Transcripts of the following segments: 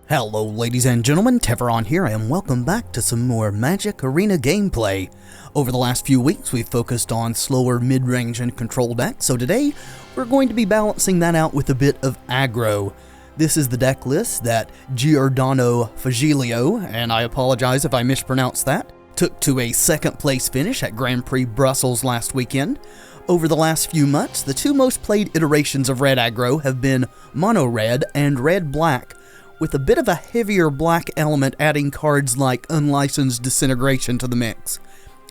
Hello ladies and gentlemen, Tevaron here, and welcome back to some more Magic Arena gameplay. Over the last few weeks we've focused on slower mid-range and control decks, so today we're going to be balancing that out with a bit of aggro. This is the deck list that Giordano Fagilio, and I apologize if I mispronounced that, took to a second place finish at Grand Prix Brussels last weekend. Over the last few months, the two most played iterations of red aggro have been mono red and red black, with a bit of a heavier black element adding cards like Unlicensed Disintegration to the mix.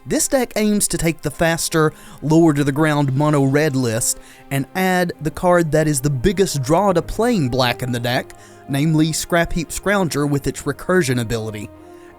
This deck aims to take the faster, lower to the ground mono red list and add the card that is the biggest draw to playing black in the deck, namely Scrap Heap Scrounger with its recursion ability,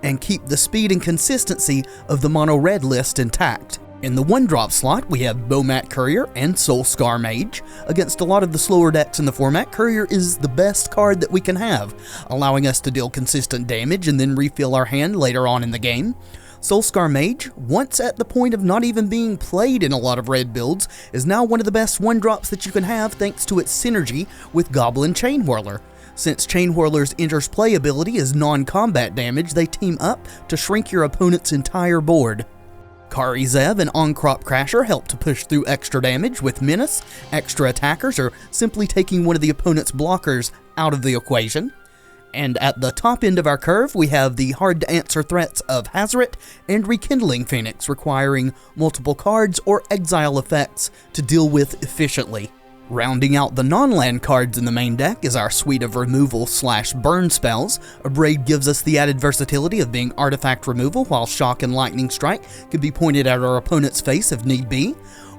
and keep the speed and consistency of the mono red list intact. In the 1-drop slot, we have Bomat Courier and Soulscar Mage. Against a lot of the slower decks in the format, Courier is the best card that we can have, allowing us to deal consistent damage and then refill our hand later on in the game. Soulscar Mage, once at the point of not even being played in a lot of red builds, is now one of the best 1-drops that you can have thanks to its synergy with Goblin Chain Whirler. Since Chain Whirler's enters play ability is non-combat damage, they team up to shrink your opponent's entire board. Kari Zev and On-Crop Crasher help to push through extra damage with Menace, extra attackers, or simply taking one of the opponent's blockers out of the equation. And at the top end of our curve, we have the hard-to-answer threats of Hazoret and Rekindling Phoenix, requiring multiple cards or exile effects to deal with efficiently. Rounding out the non-land cards in the main deck is our suite of removal/burn spells. Abrade gives us the added versatility of being artifact removal, while Shock and Lightning Strike can be pointed at our opponent's face if need be.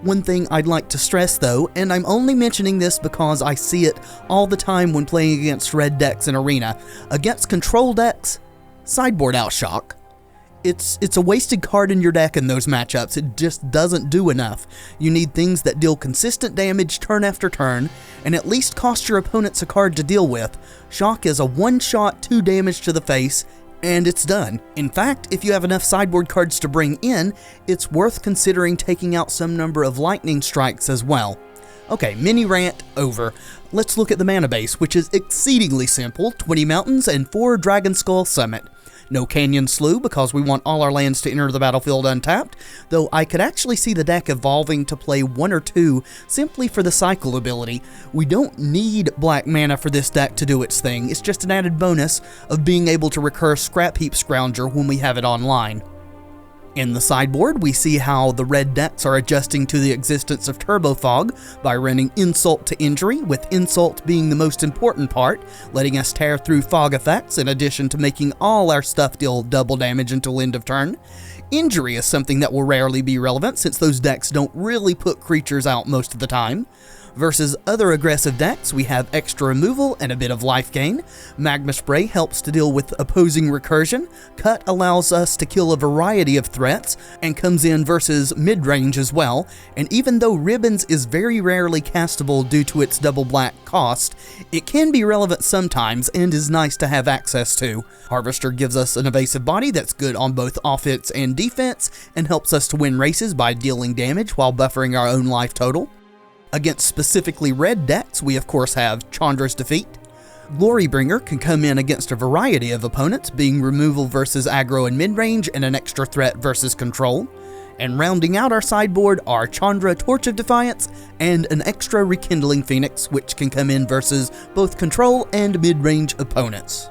One thing I'd like to stress though, and I'm only mentioning this because I see it all the time when playing against red decks in Arena, against control decks, sideboard out Shock. It's a wasted card in your deck in those matchups. It just doesn't do enough. You need things that deal consistent damage turn after turn, and at least cost your opponents a card to deal with. Shock is a one-shot 2 damage to the face, and it's done. In fact, if you have enough sideboard cards to bring in, it's worth considering taking out some number of lightning strikes as well. Okay, mini rant over. Let's look at the mana base, which is exceedingly simple: 20 mountains and 4 Dragon Skull Summit. No Canyon Slough because we want all our lands to enter the battlefield untapped, though I could actually see the deck evolving to play 1 or 2 simply for the cycle ability. We don't need black mana for this deck to do its thing, it's just an added bonus of being able to recur Scrap Heap Scrounger when we have it online. In the sideboard, we see how the red decks are adjusting to the existence of Turbo Fog by running Insult to Injury, with Insult being the most important part, letting us tear through fog effects in addition to making all our stuff deal double damage until end of turn. Injury is something that will rarely be relevant since those decks don't really put creatures out most of the time. Versus other aggressive decks, we have extra removal and a bit of life gain. Magma Spray helps to deal with opposing recursion. Cut allows us to kill a variety of threats and comes in versus mid-range as well. And even though Ribbons is very rarely castable due to its double black cost, it can be relevant sometimes and is nice to have access to. Harvester gives us an evasive body that's good on both offense and defense and helps us to win races by dealing damage while buffering our own life total. Against specifically red decks, we of course have Chandra's Defeat. Glorybringer can come in against a variety of opponents, being removal versus aggro and midrange and an extra threat versus control. And rounding out our sideboard are Chandra Torch of Defiance and an extra Rekindling Phoenix, which can come in versus both control and midrange opponents.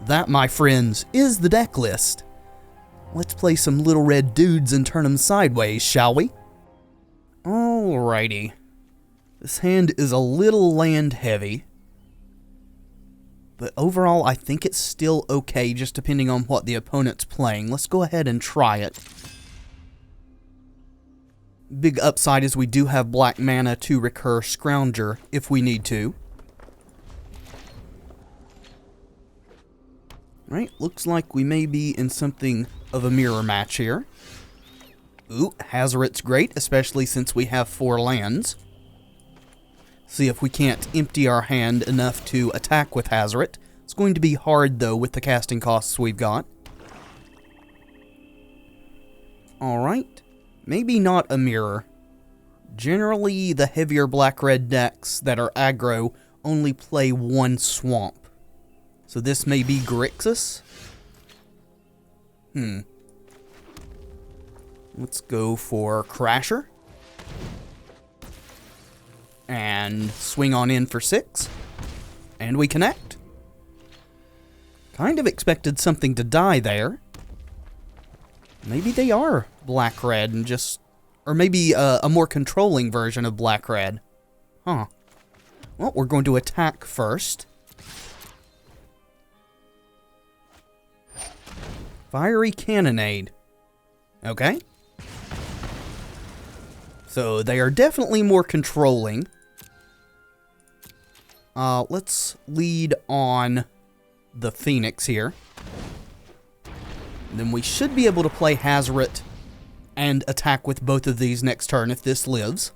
That, my friends, is the deck list. Let's play some little red dudes and turn them sideways, shall we? Alrighty. This hand is a little land heavy, but overall I think it's still okay, just depending on what the opponent's playing. Let's go ahead and try it. Big upside is we do have black mana to recur Scrounger if we need to. Right, looks like we may be in something of a mirror match here. Ooh, Hazoret's great, especially since we have 4 lands. See if we can't empty our hand enough to attack with Hazoret. It's going to be hard, though, with the casting costs we've got. Alright, maybe not a mirror. Generally, the heavier black-red decks that are aggro only play 1 swamp. So this may be Grixis. Let's go for Crasher. And swing on in for 6. And we connect. Kind of expected something to die there. Maybe they are black-red and just... Or maybe a more controlling version of black-red. Huh. Well, we're going to attack first. Fiery Cannonade. Okay. So they are definitely more controlling. Let's lead on the Phoenix here. Then we should be able to play Hazoret and attack with both of these next turn if this lives.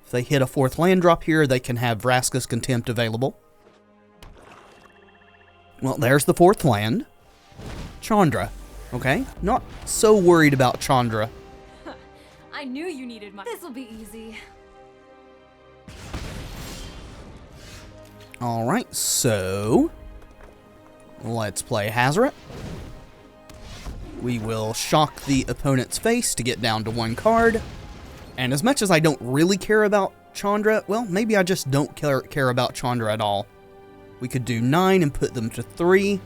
If they hit a 4th land drop here, they can have Vraska's Contempt available. Well, there's the 4th land. Chandra. Okay, not so worried about Chandra. I knew you needed my... This'll be easy. Alright, so... let's play Hazoret. We will shock the opponent's face to get down to 1 card. And as much as I don't really care about Chandra, well, maybe I just don't care about Chandra at all. We could do 9 and put them to 3.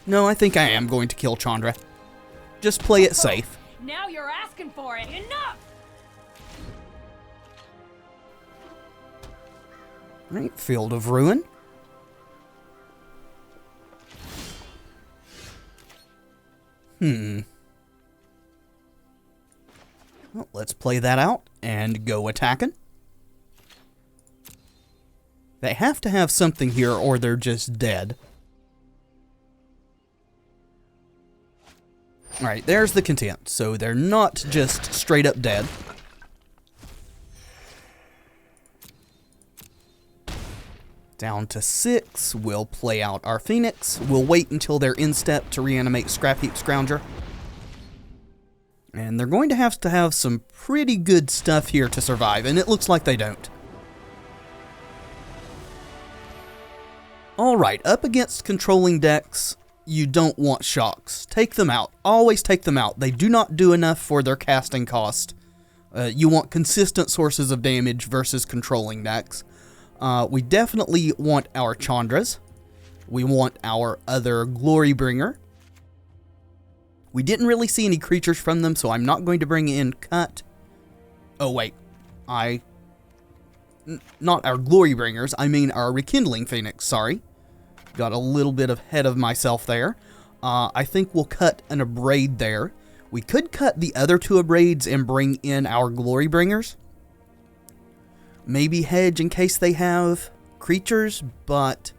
No, I think I am going to kill Chandra. Just play it safe. Now you're asking for it. Enough! Right, Field of Ruin. Well, let's play that out and go attacking. They have to have something here or they're just dead. Alright, there's the Contempt. So they're not just straight up dead. Down to 6. We'll play out our Phoenix. We'll wait until they're in step to reanimate Scrap Heap Scrounger. And they're going to have some pretty good stuff here to survive, and it looks like they don't. Alright, up against controlling decks, you don't want shocks. Take them out. Always take them out. They do not do enough for their casting cost. You want consistent sources of damage versus controlling decks. We definitely want our Chandras. We want our other Glorybringer. We didn't really see any creatures from them, so I'm not going to bring in Cut. Oh, wait. Not our Glorybringers, I mean our Rekindling Phoenix, sorry. Got a little bit ahead of myself there. I think we'll cut an Abrade there. We could cut the other 2 Abrades and bring in our Glorybringers. Maybe hedge in case they have creatures, but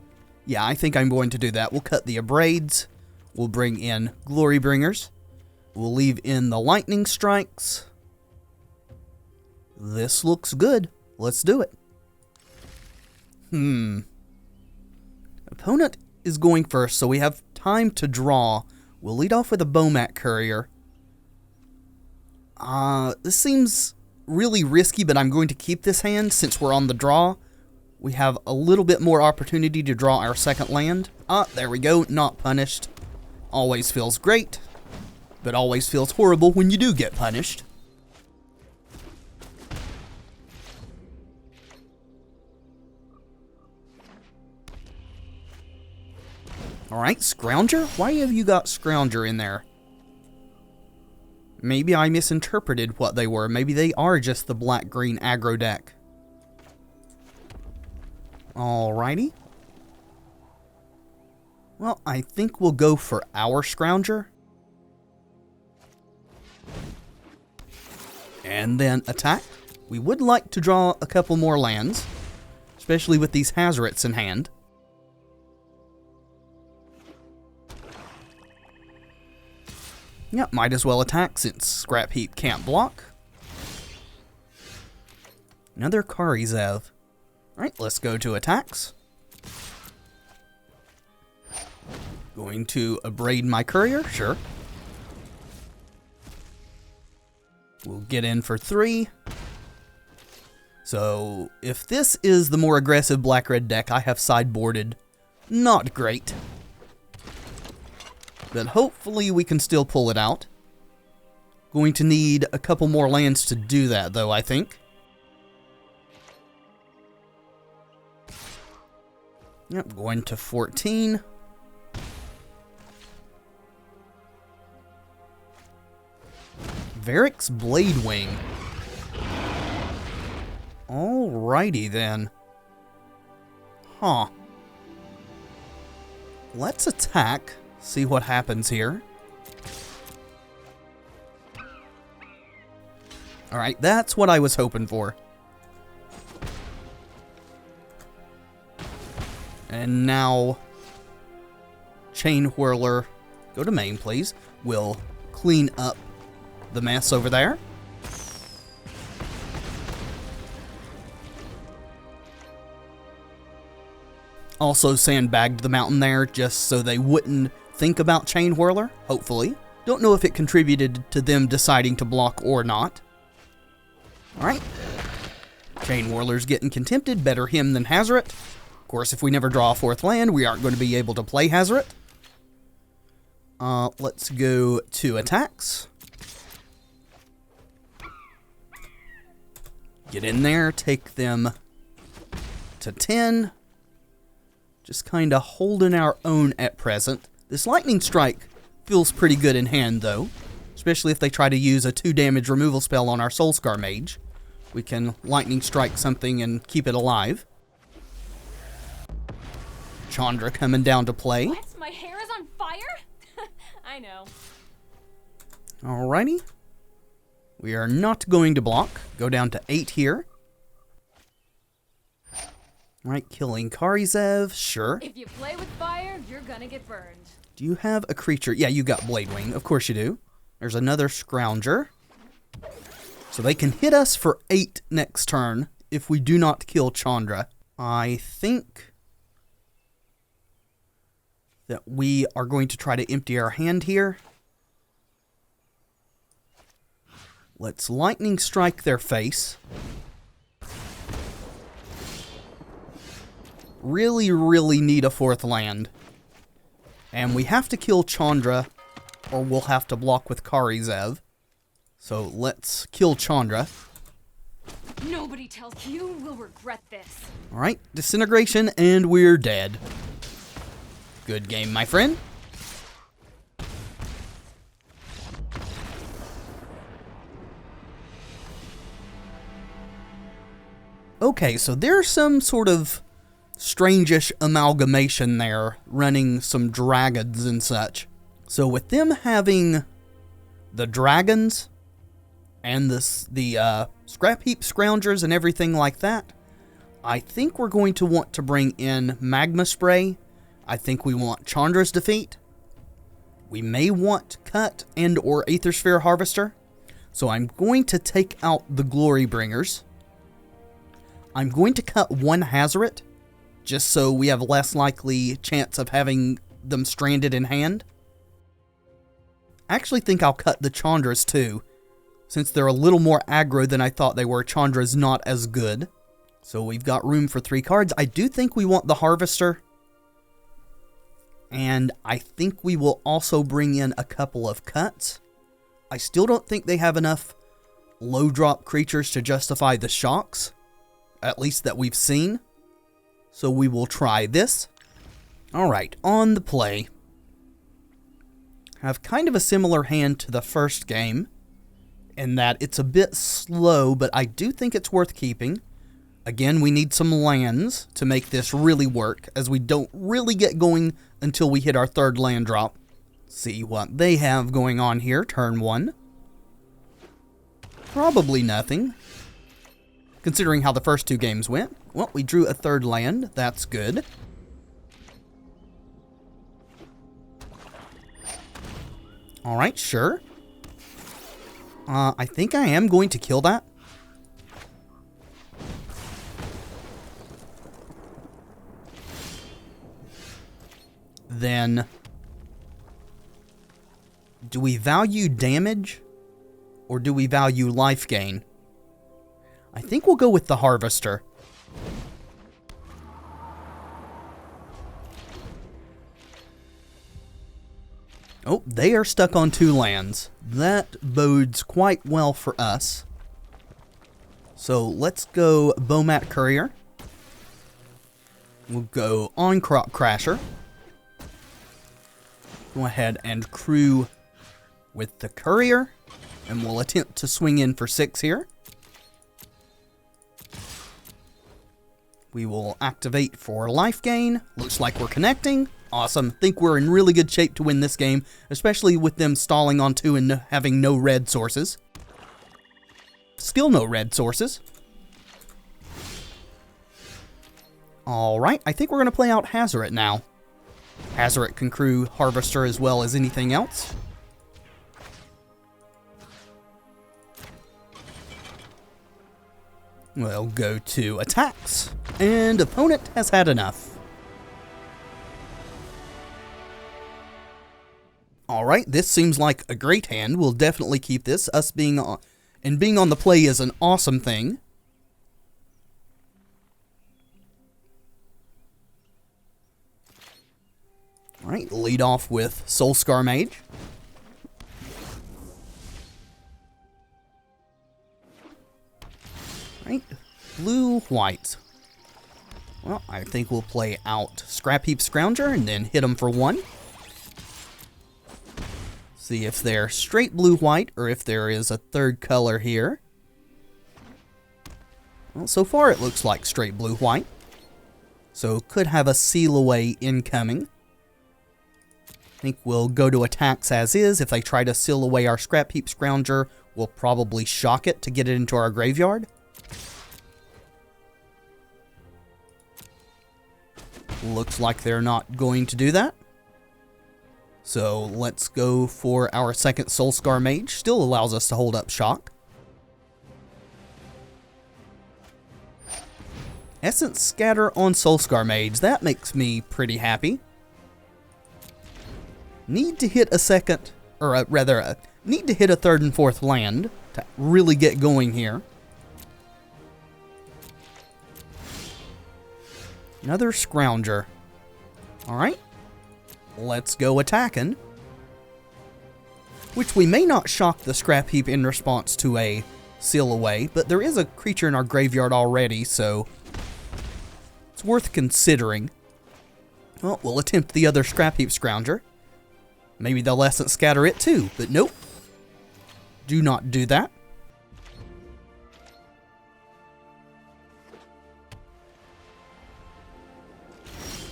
yeah, I think I'm going to do that. We'll cut the Abrades. We'll bring in Glorybringers. We'll leave in the Lightning Strikes. This looks good. Let's do it. Opponent is going first, so we have time to draw. We'll lead off with a Bomat Courier. This seems really risky, but I'm going to keep this hand since we're on the draw. We have a little bit more opportunity to draw our second land. There we go. Not punished. Always feels great, but always feels horrible when you do get punished. Alright, Scrounger? Why have you got Scrounger in there? Maybe I misinterpreted what they were. Maybe they are just the black-green aggro deck. Alrighty. Well, I think we'll go for our Scrounger. And then attack. We would like to draw a couple more lands, especially with these Hazarets in hand. Yep, might as well attack since Scrap Heap can't block. Another Karizev. Alright, let's go to attacks. Going to Abrade my Courier, sure. We'll get in for 3. So, if this is the more aggressive black-red deck, I have sideboarded Not great. But hopefully we can still pull it out. Going to need a couple more lands to do that, though, I think. Yep, going to 14. Varric's Blade Wing. Alrighty then. Huh. Let's attack, see what happens here. Alright, that's what I was hoping for. And now, Chain Whirler, go to main please, will clean up the mess over there. Also sandbagged the mountain there just so they wouldn't think about Chain Whirler, hopefully. Don't know if it contributed to them deciding to block or not. Alright. Chain Whirler's getting contempted, better him than Hazoret. Of course, if we never draw a fourth land, we aren't going to be able to play Hazoret. Let's go to attacks. Get in there, take them to 10. Just kind of holding our own at present. This Lightning Strike feels pretty good in hand, though. Especially if they try to use a 2 damage removal spell on our Soulscar Mage. We can Lightning Strike something and keep it alive. Chandra coming down to play. What? My hair is on fire? I know. Alrighty. We are not going to block. Go down to 8 here. Right, killing Karizev, sure. If you play with fire, you're gonna get burned. Do you have a creature? Yeah, you got Blade Wing. Of course you do. There's another Scrounger. So they can hit us for 8 next turn if we do not kill Chandra. I think that we are going to try to empty our hand here. Let's Lightning Strike their face. Really, really need a 4th land. And we have to kill Chandra, or we'll have to block with Karizev. So let's kill Chandra. Nobody tells you will regret this. Alright, Disintegration, and we're dead. Good game, my friend. Okay, so there's some sort of strange-ish amalgamation there, running some dragons and such. So with them having the dragons and the scrap heap scroungers and everything like that, I think we're going to want to bring in Magma Spray. I think we want Chandra's Defeat. We may want Cut and or Aethersphere Harvester. So I'm going to take out the Glory Bringers. I'm going to cut 1 Hazoret, just so we have less likely chance of having them stranded in hand. I actually think I'll cut the Chandras too, since they're a little more aggro than I thought they were. Chandra's not as good. So we've got room for 3 cards. I do think we want the Harvester. And I think we will also bring in a couple of cuts. I still don't think they have enough low drop creatures to justify the shocks, at least that we've seen. So we will try this. Alright, on the play. Have kind of a similar hand to the first game, in that it's a bit slow, but I do think it's worth keeping. Again, we need some lands to make this really work, as we don't really get going until we hit our 3rd land drop. See what they have going on here, turn 1. Probably nothing, considering how the first 2 games went. Well, we drew a 3rd land, that's good. Alright, sure. I think I am going to kill that. Then, do we value damage, or do we value life gain? I think we'll go with the Harvester. Oh, they are stuck on 2 lands. That bodes quite well for us. So let's go Bomat Courier. We'll go on Crop Crasher. Go ahead and crew with the Courier. And we'll attempt to swing in for 6 here. We will activate for life gain. Looks like we're connecting. Awesome. Think we're in really good shape to win this game, especially with them stalling on 2 and having no red sources. Still no red sources. Alright, I think we're going to play out Hazoret now. Hazoret can crew Harvester as well as anything else. We'll go to attacks, and opponent has had enough. Alright, this seems like a great hand. We'll definitely keep this. Us being on, and being on the play is an awesome thing. Alright, lead off with Soulscar Mage. Right, blue-white. Well, I think we'll play out Scrap Heap Scrounger and then hit them for 1. See if they're straight blue-white or if there is a third color here. Well, so far it looks like straight blue-white. So could have a seal away incoming. I think we'll go to attacks as is. If they try to seal away our Scrap Heap Scrounger, we'll probably shock it to get it into our graveyard. Looks like they're not going to do that. So let's go for our second Soulscar Mage. Still allows us to hold up shock. Essence Scatter on Soulscar Mage. That makes me pretty happy. Need to hit a second, or rather, need to hit a third and fourth land to really get going here. Another Scrounger. Alright. Let's go attacking. Which we may not shock the Scrap Heap in response to a seal away, but there is a creature in our graveyard already, so it's worth considering. Well, we'll attempt the other Scrap Heap Scrounger. Maybe they'll Essence Scatter it too, but nope. Do not do that.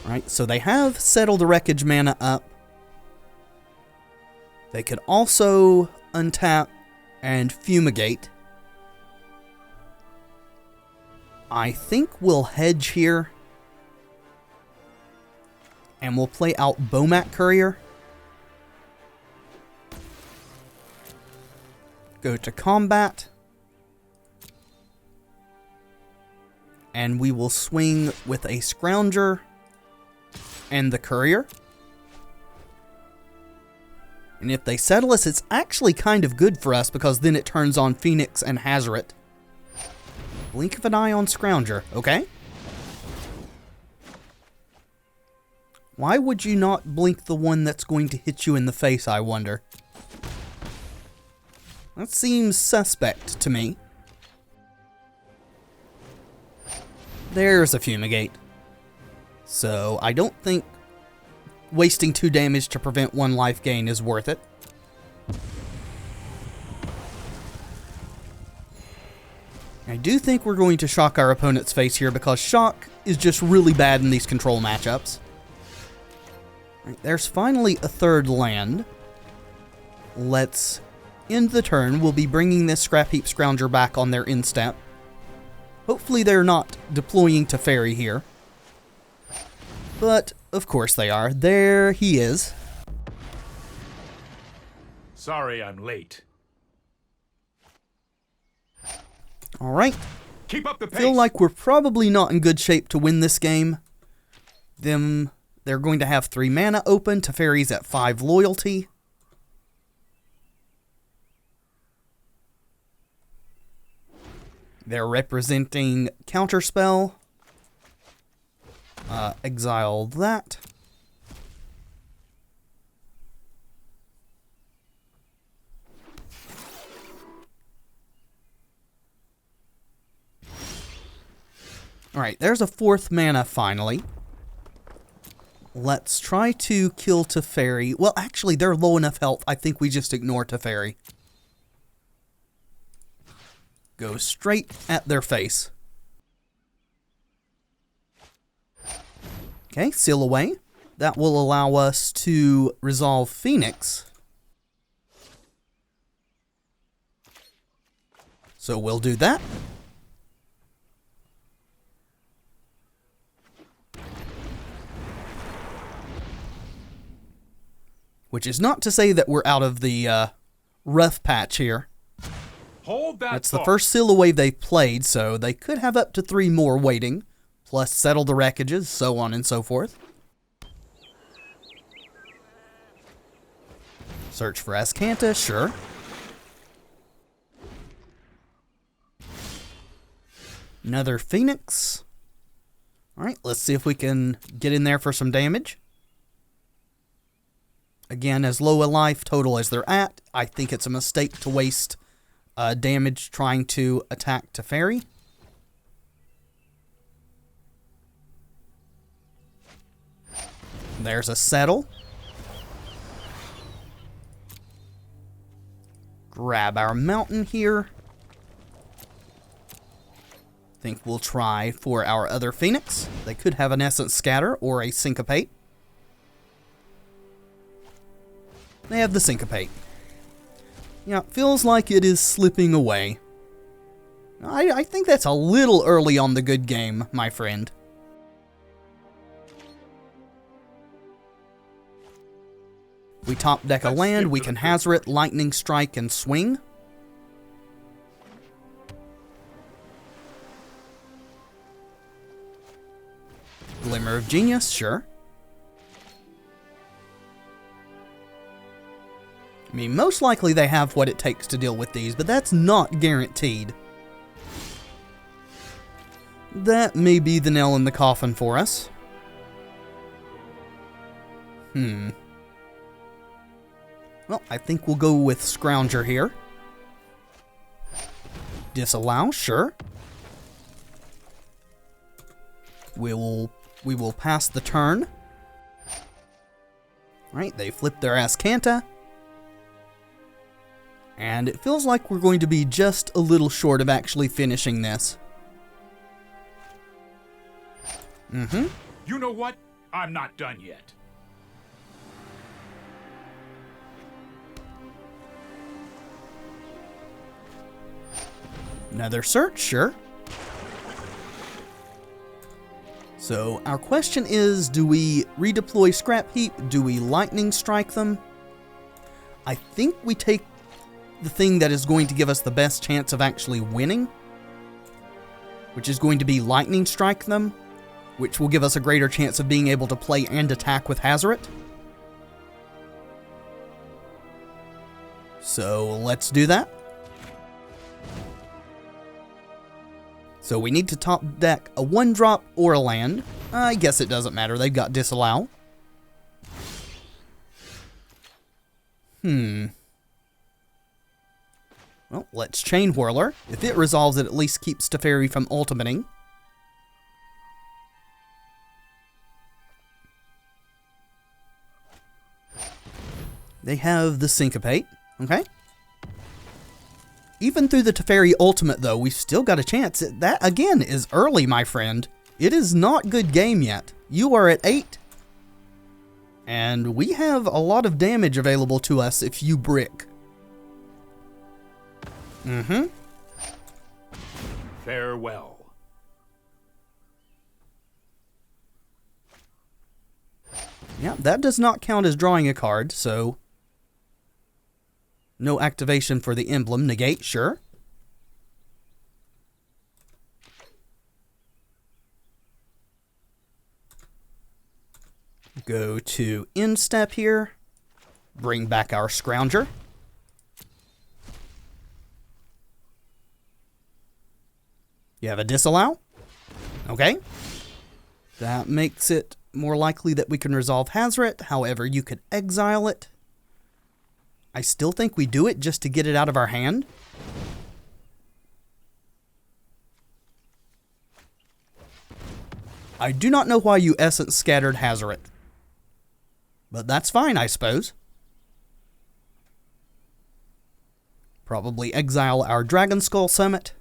Alright, so they have Settle the Wreckage mana up. They could also untap and Fumigate. I think we'll hedge here. And we'll play out Bomat Courier. Go to combat. And we will swing with a Scrounger and the Courier. And if they settle us, it's actually kind of good for us because then it turns on Phoenix and Hazoret. Blink of an eye on Scrounger, okay? Why would you not blink the one that's going to hit you in the face, I wonder? That seems suspect to me. There's a Fumigate. So I don't think wasting 2 damage to prevent 1 life gain is worth it. I do think we're going to shock our opponent's face here because shock is just really bad in these control matchups. Right, there's finally a third land. Let's end the turn. We'll be bringing this Scrap Heap Scrounger back on their end step. Hopefully they're not deploying to Fairy here. But, of course they are. There he is. Sorry I'm late. Alright. Keep up the pace. Feel like we're probably not in good shape to win this game. They're going to have 3 mana open. Teferi's at 5 loyalty. They're representing Counterspell. Exile that. Alright, there's a 4th mana finally. Let's try to kill Teferi. Well, actually, they're low enough health. I think we just ignore Teferi. Go straight at their face. Okay, seal away. That will allow us to resolve Phoenix. So we'll do that. Which is not to say that we're out of the rough patch here. Hold that That's the thought. first seal away they've played, so they could have up to 3 more waiting, plus settle the wreckages, so on and so forth. Search for Azcanta, sure. Another Phoenix. Alright, let's see if we can get in there for some damage. Again, as low a life total as they're at, I think it's a mistake to waste damage trying to attack Teferi. There's a settle. Grab our mountain here. Think we'll try for our other Phoenix. They could have an Essence Scatter or a Syncopate. They have the Syncopate. Yeah, it feels like it is slipping away. I think that's a little early on the good game, my friend. We top deck a land, we can Hazoret, Lightning Strike, and swing. Glimmer of Genius, sure. I mean, most likely they have what it takes to deal with these, but that's not guaranteed. That may be the nail in the coffin for us. Well, I think we'll go with Scrounger here. Disallow, sure. We will pass the turn. Alright, they flip their Azcanta. And it feels like we're going to be just a little short of actually finishing this. You know what? I'm not done yet. Another search, sure. So our question is, do we redeploy Scrap Heap? Do we Lightning Strike them? I think we take the thing that is going to give us the best chance of actually winning, which is going to be Lightning Strike them, which will give us a greater chance of being able to play and attack with Hazoret. So let's do that. So we need to top deck a 1-drop or a land. I guess it doesn't matter, they've got Disallow. Well, let's Chain Whirler. If it resolves, it at least keeps Teferi from ultimating. They have the Syncopate, okay? Even through the Teferi ultimate, though, we've still got a chance. That, again, is early, my friend. It is not good game yet. You are at 8. And we have a lot of damage available to us if you brick. Farewell. Yeah, that does not count as drawing a card, so no activation for the emblem. Negate, sure. Go to end step here. Bring back our Scrounger. You have a Disallow? Okay. That makes it more likely that we can resolve Hazoret. However, you could exile it. I still think we do it just to get it out of our hand. I do not know why you Essence Scattered Hazoret. But that's fine, I suppose. Probably exile our Dragon Skull Summit.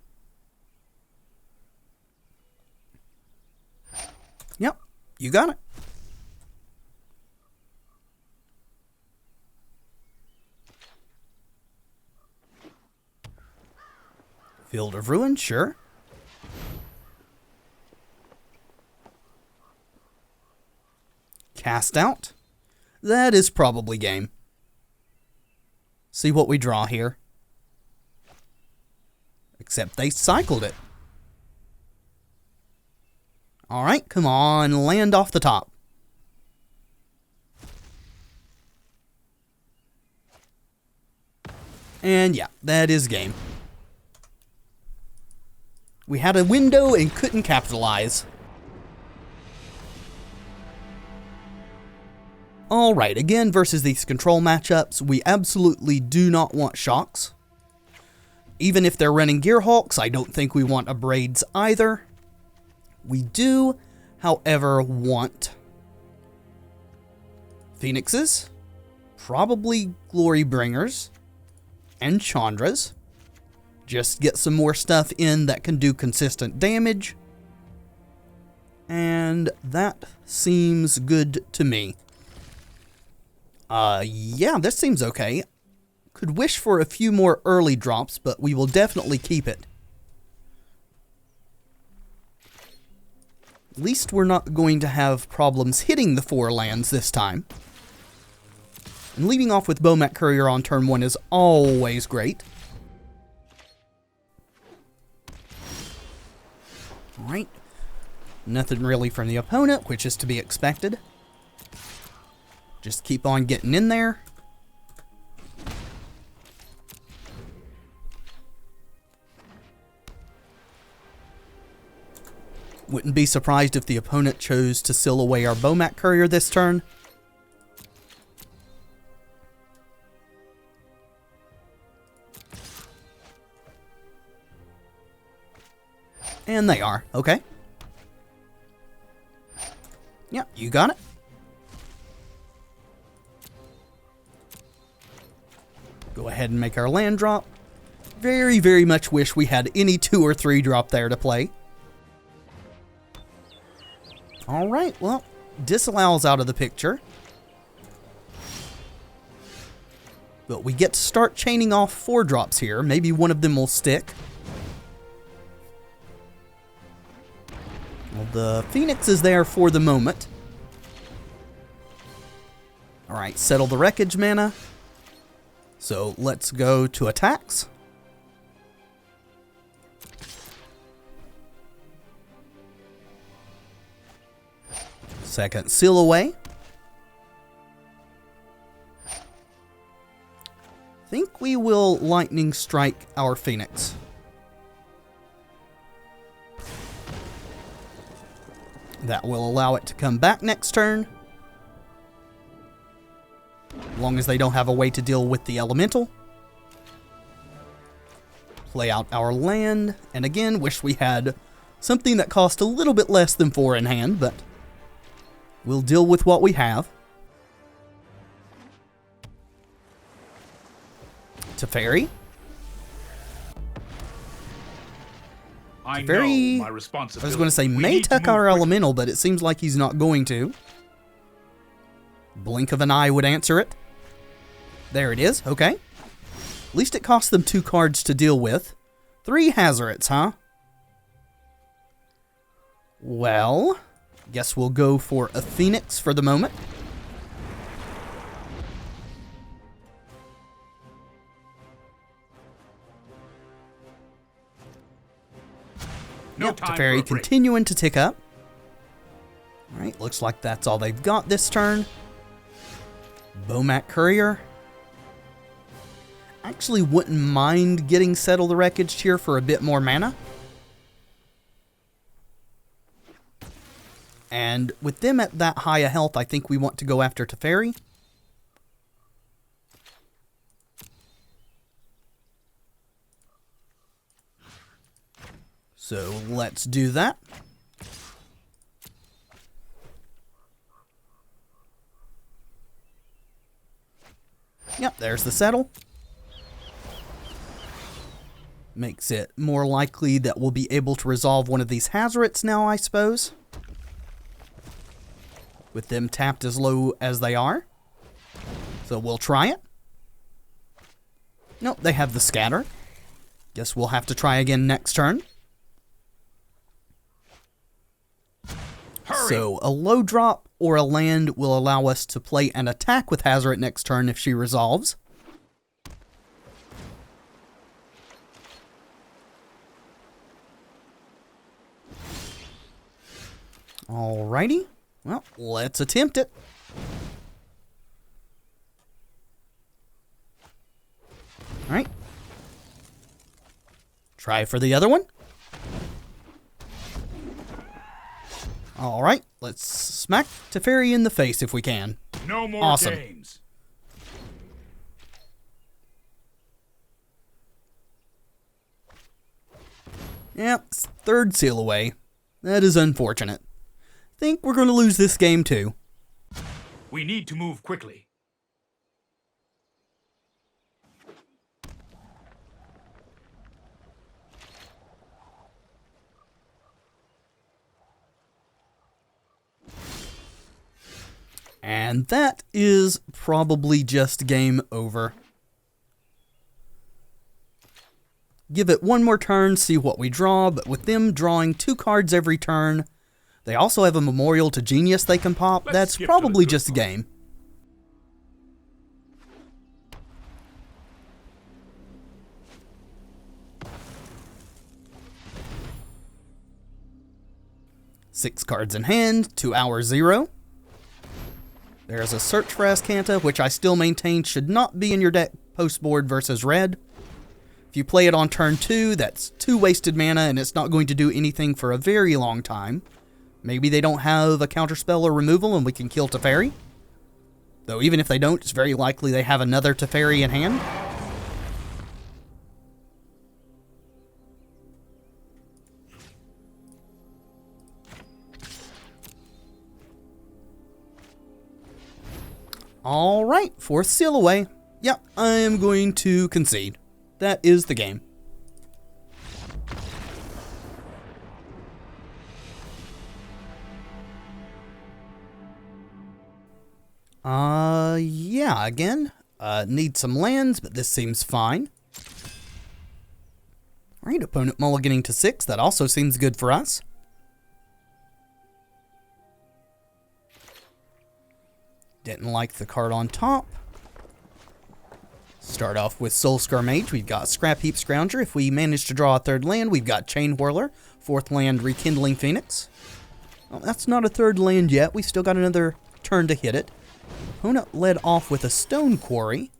Yep, you got it. Field of Ruin, sure. Cast out. That is probably game. See what we draw here. Except they cycled it. Alright, come on, land off the top. And yeah, that is game. We had a window and couldn't capitalize. Alright, again, versus these control matchups, we absolutely do not want shocks. Even if they're running Gearhulks, I don't think we want Abrades either. We do, however, want Phoenixes, probably Glorybringers, and Chandras. Just get some more stuff in that can do consistent damage. And that seems good to me. Yeah, this seems okay. Could wish for a few more early drops, but we will definitely keep it. At least we're not going to have problems hitting the 4 lands this time. And leading off with Bomat Courier on turn 1 is always great. Alright. Nothing really from the opponent, which is to be expected. Just keep on getting in there. Wouldn't be surprised if the opponent chose to seal away our Bomat Courier this turn. And they are. Okay. Yeah, you got it. Go ahead and make our land drop. Very, very much wish we had any 2 or 3 drop there to play. Alright, well, disallow's out of the picture. But we get to start chaining off 4 drops here. Maybe one of them will stick. Well, the Phoenix is there for the moment. Alright, settle the wreckage mana. So let's go to attacks. Second seal away. Think we will lightning strike our Phoenix. That will allow it to come back next turn. As long as they don't have a way to deal with the elemental. Play out our land. And again, wish we had something that cost a little bit less than 4 in hand, but we'll deal with what we have. Teferi. Teferi, know my responsibility. I was going to say may tuck our elemental, but it seems like he's not going to. Blink of an eye would answer it. There it is. Okay. At least it cost them 2 cards to deal with. 3 Hazarets, huh? Well, guess we'll go for a Phoenix for the moment. Teferi continuing to tick up. Alright, looks like that's all they've got this turn. Bomat Courier. Actually wouldn't mind getting Settle the Wreckage here for a bit more mana. And with them at that high a health, I think we want to go after Teferi. So let's do that. Yep, there's the settle. Makes it more likely that we'll be able to resolve one of these Hazards now, I suppose. With them tapped as low as they are. So we'll try it. Nope, they have the scatter. Guess we'll have to try again next turn. Hurry. So a low drop or a land will allow us to play an attack with Hazard next turn if she resolves. Alrighty. Well, let's attempt it. Alright. Try for the other one. Alright, let's smack Teferi in the face if we can. No more Awesome. games. Yep, third seal away. That is unfortunate. Think we're going to lose this game too. We need to move quickly. And that is probably just game over. Give it one more turn, see what we draw, but with them drawing 2 cards every turn, they also have a Memorial to Genius they can pop. Let's That's skip to probably the just a good game. Six cards in hand, 2 hours 0. There's a Search for Ascanta, which I still maintain should not be in your deck post-board versus red. If you play it on turn 2, that's 2 wasted mana, and it's not going to do anything for a very long time. Maybe they don't have a counterspell or removal, and we can kill Teferi. Though even if they don't, it's very likely they have another Teferi in hand. Alright, 4th seal away. Yep, I am going to concede. That is the game. Yeah, again. Need some lands, but this seems fine. Alright, opponent mulliganing to 6. That also seems good for us. Didn't like the card on top. Start off with Soulscar Mage. We've got Scrap Heap Scrounger. If we manage to draw a 3rd land, we've got Chain Whirler. 4th land, Rekindling Phoenix. Well, that's not a 3rd land yet. We still got another turn to hit it. Opponent led off with a Stone Quarry.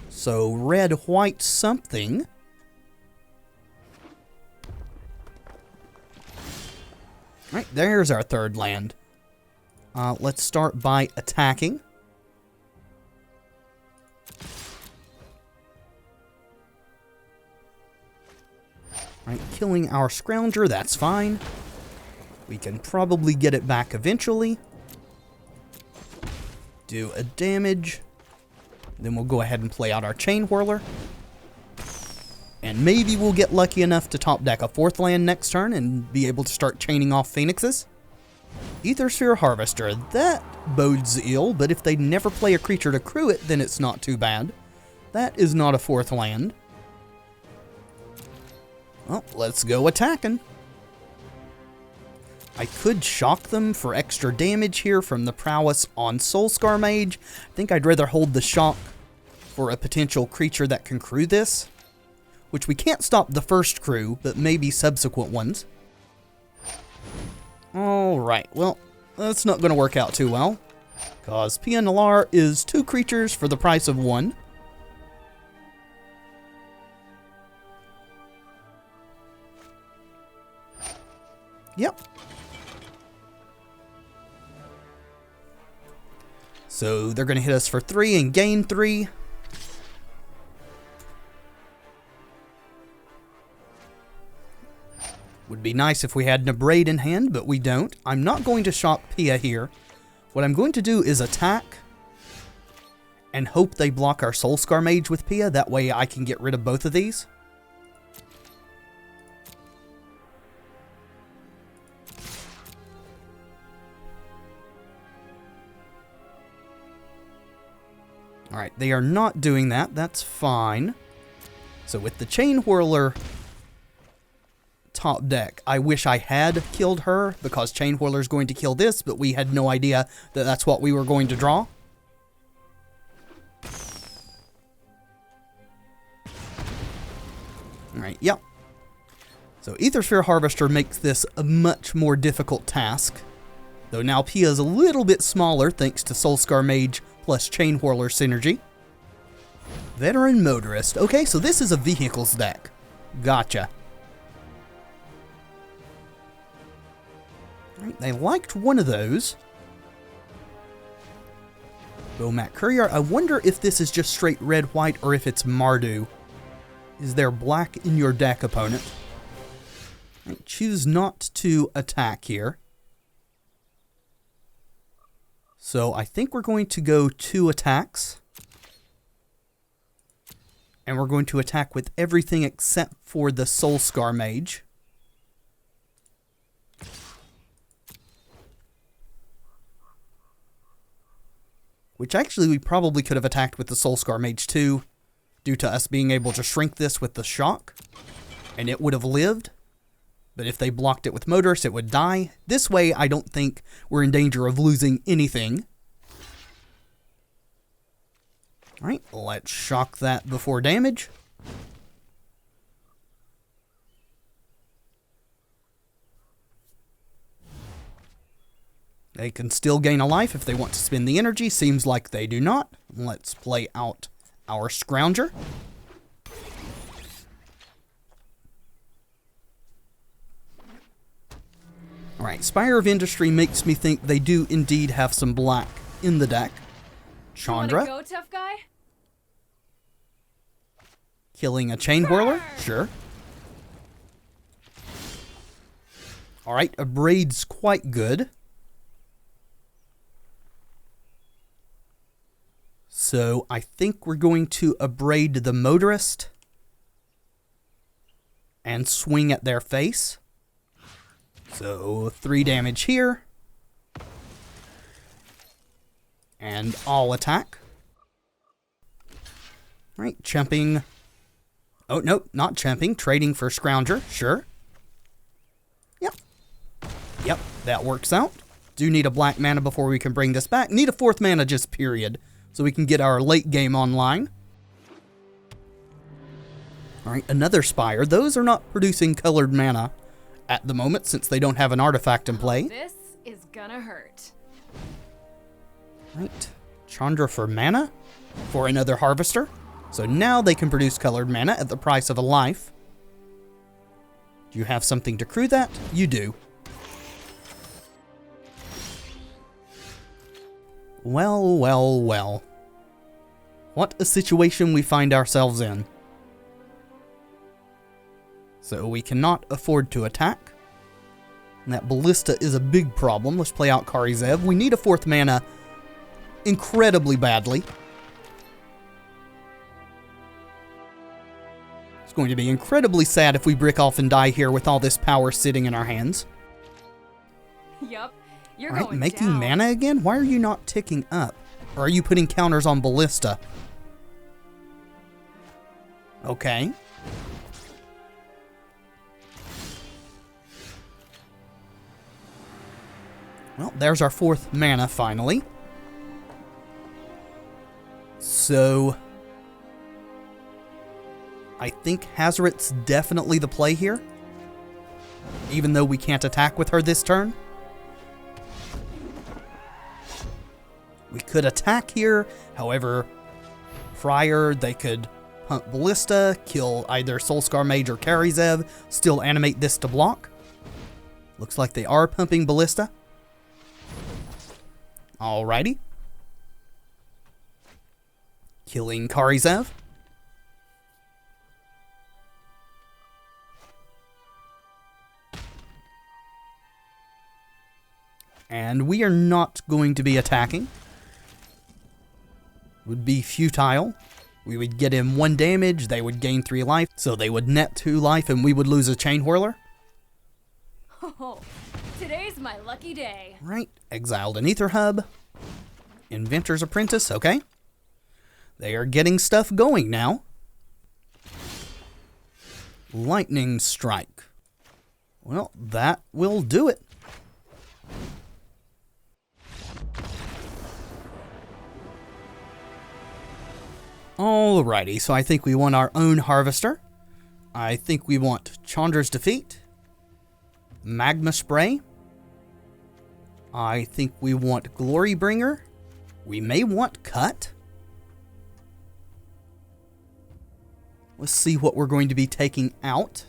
So red, white, something. Right, there's our 3rd land. Let's start by attacking. Right, killing our Scrounger, that's fine. We can probably get it back eventually. Do a damage. Then we'll go ahead and play out our Chain Whirler. And maybe we'll get lucky enough to top deck a 4th land next turn and be able to start chaining off Phoenixes. Aethersphere Harvester, that bodes ill, but if they never play a creature to crew it, then it's not too bad. That is not a 4th land. Well, let's go attacking. I could shock them for extra damage here from the prowess on Soulscar Mage. I think I'd rather hold the shock for a potential creature that can crew this, which we can't stop the first crew, but maybe subsequent ones. Alright, well, that's not going to work out too well, because Pia Nalar is 2 creatures for the price of 1. Yep. So they're going to hit us for 3 and gain 3. Would be nice if we had Nabrade in hand, but we don't. I'm not going to shock Pia here. What I'm going to do is attack and hope they block our Soulscar Mage with Pia. That way I can get rid of both of these. Alright, they are not doing that. That's fine. So with the Chain Whirler top deck, I wish I had killed her, because Chain Whirler is going to kill this, but we had no idea that that's what we were going to draw. Alright, yep. So Aethersphere Harvester makes this a much more difficult task. Though now Pia is a little bit smaller thanks to Soulscar Mage plus Chain Whirler synergy. Veteran Motorist. Okay, so this is a vehicles deck. Gotcha. Alright, they liked one of those. Bomat Courier. I wonder if this is just straight red-white or if it's Mardu. Is there black in your deck, opponent? Right, choose not to attack here. So I think we're going to go 2 attacks. And we're going to attack with everything except for the Soulscar Mage. Which actually we probably could have attacked with the Soulscar Mage too, due to us being able to shrink this with the shock, and it would have lived. But if they blocked it with Motorist, it would die. This way, I don't think we're in danger of losing anything. Alright, let's shock that before damage. They can still gain a life if they want to spend the energy. Seems like they do not. Let's play out our Scrounger. Alright, Spire of Industry makes me think they do indeed have some black in the deck. Chandra. You wanna go, tough guy? Killing a Chain Whirler? Sure. Alright, Abrade's quite good. So I think we're going to Abrade the Motorist and swing at their face. So 3 damage here. And I'll attack. Right, chumping. Oh, no, not chumping. Trading for Scrounger. Sure. Yep. Yep, that works out. Do need a black mana before we can bring this back. Need a 4th mana just period, so we can get our late game online. Alright, another Spire. Those are not producing colored mana at the moment, since they don't have an artifact in play. This is gonna hurt. Right, Chandra for mana for another Harvester. So now they can produce colored mana at the price of a life. Do you have something to crew that? You do. Well, well, well. What a situation we find ourselves in. So we cannot afford to attack. And that Ballista is a big problem. Let's play out Kari Zev. We need a 4th mana incredibly badly. It's going to be incredibly sad if we brick off and die here with all this power sitting in our hands. Yup, you're All right, going making down. mana again? Why are you not ticking up? Or are you putting counters on Ballista? Okay. Well, there's our 4th mana finally. So I think Hazoret's definitely the play here, even though we can't attack with her this turn. We could attack here, however, Friar, they could hunt Ballista, kill either Soulscar Mage or Karizev, still animate this to block. Looks like they are pumping Ballista. Alrighty. Killing Karizev. And we are not going to be attacking. would be futile. We would get in 1 damage, they would gain 3 life, so they would net 2 life and we would lose a chain whirler. Oh, today's my lucky day. Right, exiled an ether hub. Inventor's Apprentice, okay. They are getting stuff going now. Lightning Strike. Well, that will do it. Alrighty, so I think we want our own Harvester. I think we want Chandra's Defeat. Magma Spray. I think we want Glorybringer. We may want Cut. Let's see what we're going to be taking out.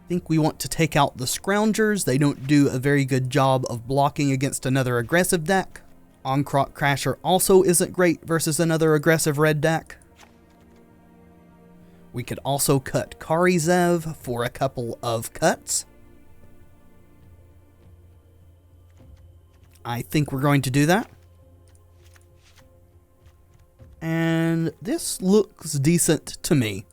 I think we want to take out the Scroungers. They don't do a very good job of blocking against another aggressive deck. Onkrot Crasher also isn't great versus another aggressive red deck. We could also cut Karizev for a couple of cuts. I think we're going to do that. And this looks decent to me.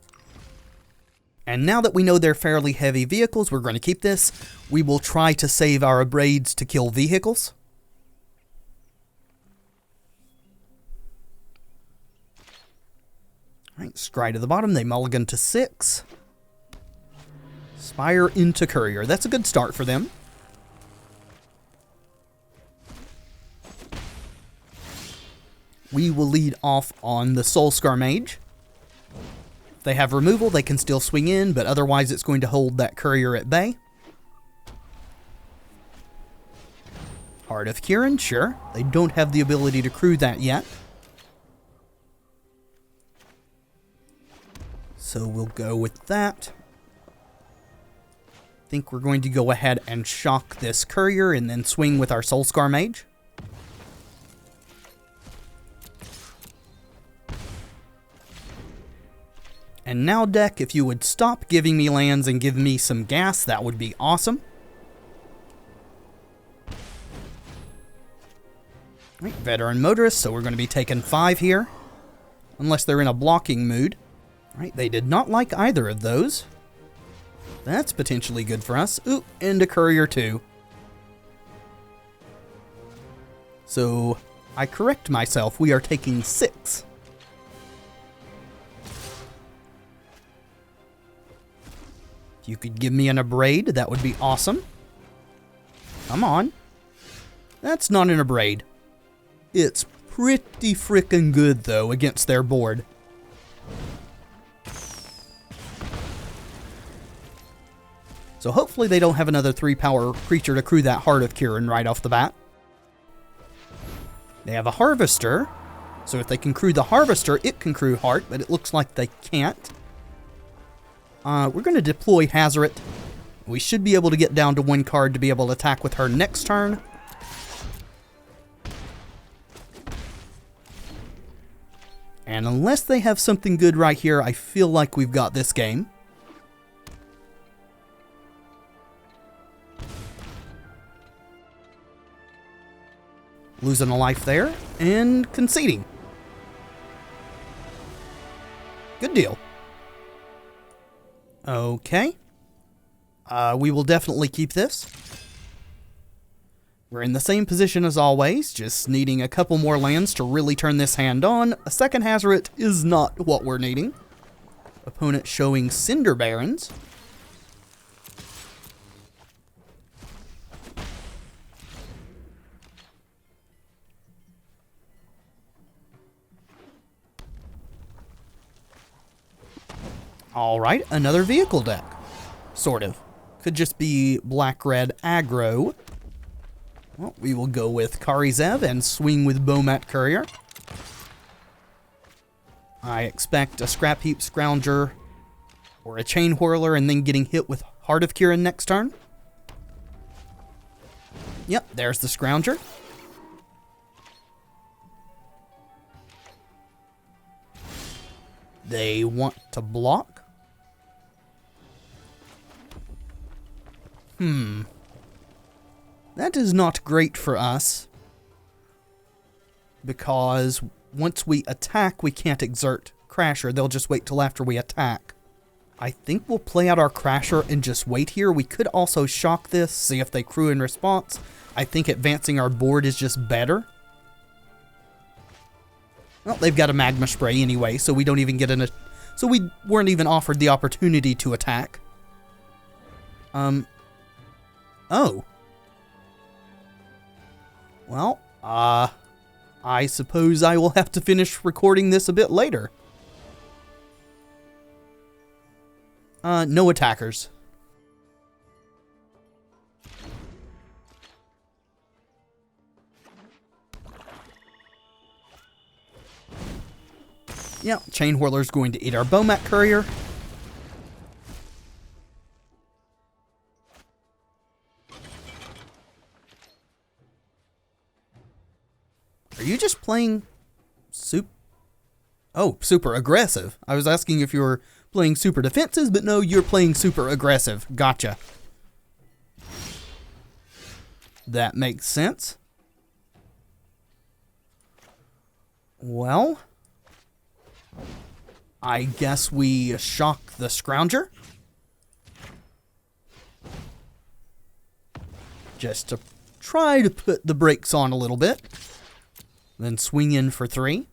And now that we know they're fairly heavy vehicles, we're going to keep this. We will try to save our Abrades to kill vehicles. Alright, Scry to the bottom, they mulligan to 6. Spire into Courier. That's a good start for them. We will lead off on the Soulscar Mage. If they have removal, they can still swing in, but otherwise it's going to hold that Courier at bay. Heart of Kirin, sure. They don't have the ability to crew that yet. So we'll go with that. I think we're going to go ahead and shock this Courier and then swing with our Soulscar Mage. And now, deck, if you would stop giving me lands and give me some gas, that would be awesome. Right, Veteran Motorist, so we're going to be taking 5 here. Unless they're in a blocking mood. Right, they did not like either of those. That's potentially good for us. Ooh, and a Courier too. So, I correct myself, we are taking 6. If you could give me an Abrade, that would be awesome. Come on. That's not an Abrade. It's pretty frickin' good, though, against their board. So hopefully they don't have another 3-power creature to crew that Heart of Kirin right off the bat. They have a Harvester, so if they can crew the Harvester, it can crew Heart, but it looks like they can't. We're going to deploy Hazoret. We should be able to get down to 1 card to be able to attack with her next turn. And unless they have something good right here, I feel like we've got this game. Losing a life there, and conceding. Good deal. Okay. We will definitely keep this. We're in the same position as always, just needing a couple more lands to really turn this hand on. A second Hazoret is not what we're needing. Opponent showing Cinder Barons. Alright, another vehicle deck. Sort of. Could just be black-red aggro. Well, we will go with Karizev and swing with Bomat Courier. I expect a Scrap Heap Scrounger or a Chain Whirler and then getting hit with Heart of Kirin next turn. Yep, there's the Scrounger. They want to block. That is not great for us. Because once we attack, we can't exert Crasher. They'll just wait till after we attack. I think we'll play out our Crasher and just wait here. We could also shock this, see if they crew in response. I think advancing our board is just better. Well, they've got a magma spray anyway, so we don't even get so we weren't even offered the opportunity to attack. Oh. Well, I suppose I will have to finish recording this a bit later. No attackers. Yeah, Chain Whirler's going to eat our Bomat Courier. Are you just playing super aggressive? I was asking if you were playing super defenses, but no, you're playing super aggressive. Gotcha. That makes sense. Well, I guess we shock the Scrounger. Just to try to put the brakes on a little bit. Then swing in for 3.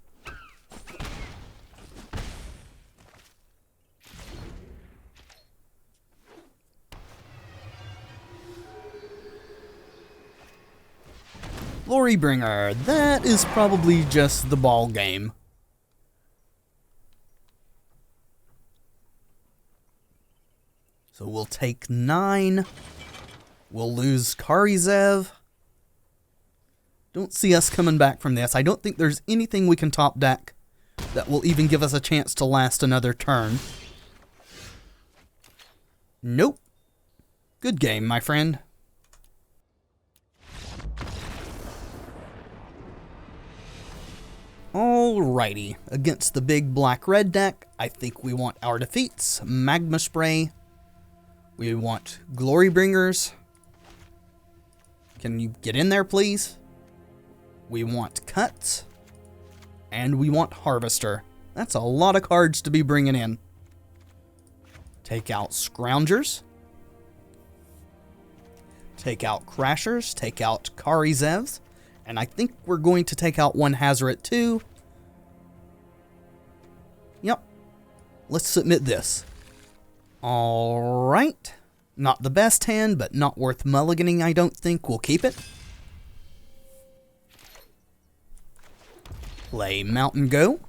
Glorybringer, that is probably just the ball game. So we'll take 9. We'll lose Karizev. Don't see us coming back from this. I don't think there's anything we can top deck that will even give us a chance to last another turn. Nope. Good game, my friend. Alrighty, against the big black-red deck, I think we want our defeats, Magma Spray, we want Glorybringers, can you get in there please? We want Cuts, and we want Harvester. That's a lot of cards to be bringing in. Take out Scroungers, take out Crashers, take out Karizevs, and I think we're going to take out one Hazoret too. Yep. Let's submit this. Alright. Not the best hand, but not worth mulliganing, I don't think. We'll keep it. Play Mountain Go.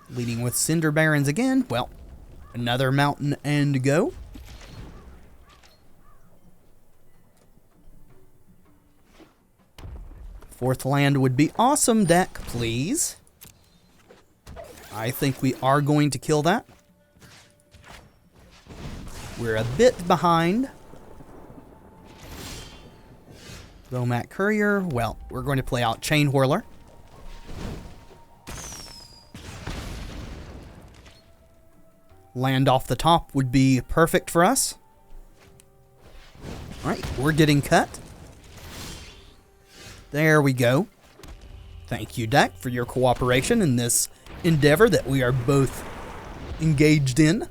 Leading with Cinder Barons again. Well, another Mountain and Go. Fourth land would be awesome, deck, please. I think we are going to kill that. We're a bit behind. Bomat Courier. Well, we're going to play out Chain Whirler. Land off the top would be perfect for us. Alright, we're getting cut. There we go. Thank you, deck, for your cooperation in this endeavor that we are both engaged in.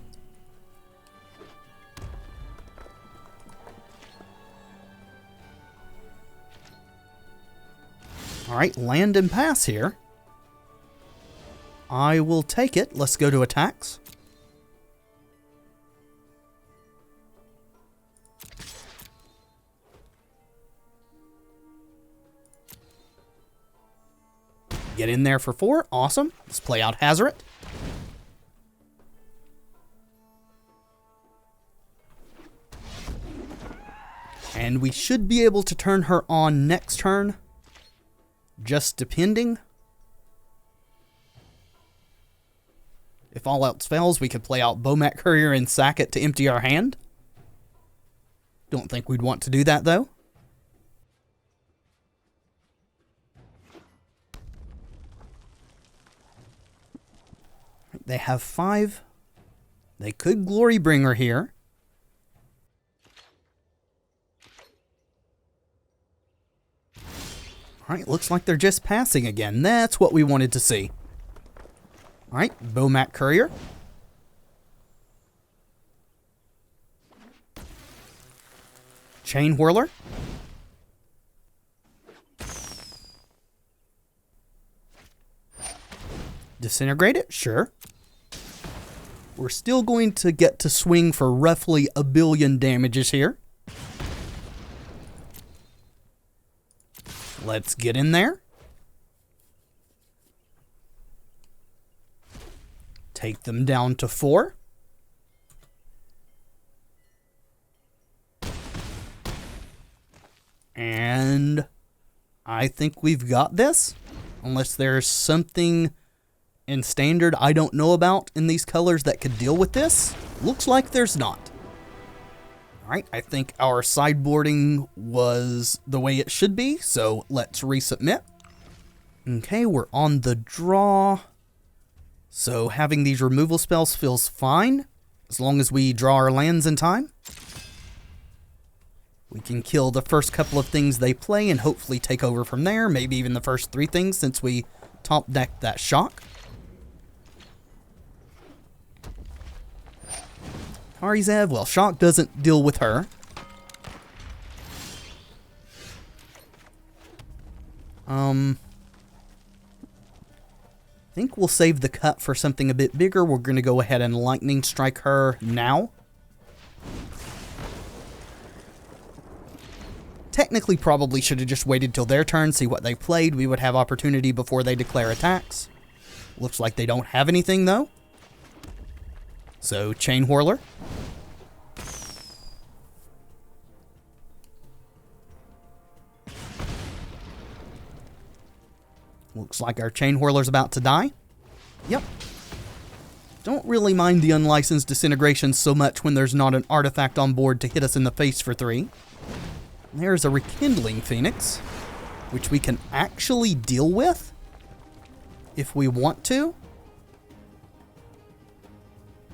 Alright, land and pass here. I will take it. Let's go to attacks. Get in there for 4. Awesome. Let's play out Hazoret. And we should be able to turn her on next turn. Just depending. If all else fails, we could play out Bomat Courier and sack it to empty our hand. Don't think we'd want to do that, though. They have 5. They could Glorybringer here. Alright, looks like they're just passing again. That's what we wanted to see. Alright, Bomat Courier. Chain Whirler. Disintegrate it? Sure. We're still going to get to swing for roughly 1 billion damages here. Let's get in there. Take them down to 4. And I think we've got this. Unless there's something in standard I don't know about in these colors that could deal with this. Looks like there's not. Alright, I think our sideboarding was the way it should be, so let's resubmit. Okay, we're on the draw. So having these removal spells feels fine, as long as we draw our lands in time. We can kill the first couple of things they play and hopefully take over from there, maybe even the first 3 things since we top decked that shock. Karizev, well, shock doesn't deal with her. I think we'll save the cut for something a bit bigger. We're going to go ahead and lightning strike her now. Technically, probably should have just waited till their turn, see what they played. We would have opportunity before they declare attacks. Looks like they don't have anything, though. So, Chain Whirler. Looks like our Chain Whirler's about to die. Yep. Don't really mind the unlicensed disintegration so much when there's not an artifact on board to hit us in the face for 3. There's a Rekindling Phoenix, which we can actually deal with if we want to.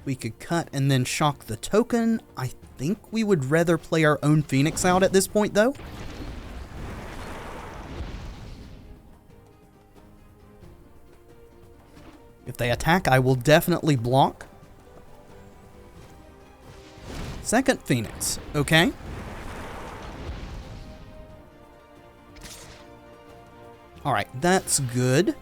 We could cut and then shock the token. I think we would rather play our own Phoenix out at this point, though. If they attack, I will definitely block. Second Phoenix, okay. Alright, that's good.